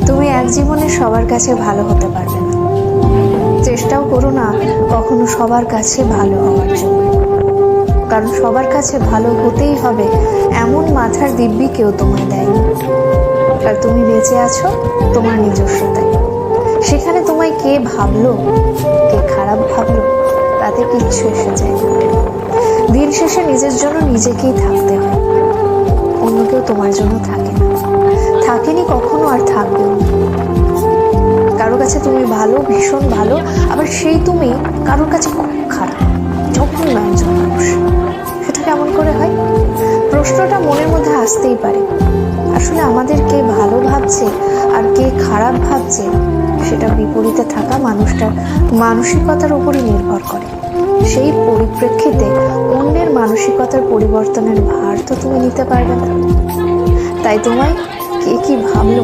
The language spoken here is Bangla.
তুমি এক জীবনে সবার কাছে ভালো হতে পারবে না, চেষ্টাও করো না কখনো সবার কাছে ভালো হওয়ার জন্য। কারণ সবার কাছে ভালো হতেই হবে এমন মাথার দিব্যি কেউ তোমায় দেয়নি। আর তুমি বেঁচে আছো তোমার নিজস্বতায়। সেখানে তোমায় কে ভাবলো, কে খারাপ ভাবলো, তাতে কিচ্ছু এসে যায় না। দিন শেষে নিজের জন্য নিজেকেই থাকতে হয়, অন্য কেউ তোমার জন্য থাকে না, থাকেনি কখনো, আর থাকবেও না। কারোর কাছে তুমি ভালো, ভীষণ ভালো, আবার সেই তুমি কারোর কাছে খুব খারাপ, জঘন্য একজন মানুষ। সেটা কেমন করে হয়? প্রশ্নটা মনের মধ্যে আসতেই পারে। আসলে আমাদের কে ভালো ভাবছে আর কে খারাপ ভাবছে সেটা বিপরীতে থাকা মানুষটার মানসিকতার উপরই নির্ভর করে। সেই পরিপ্রেক্ষিতে অন্যের মানসিকতার পরিবর্তনের ভার তো তুমি নিতে পারবে না। তাই তোমায় কে কি ভাবলো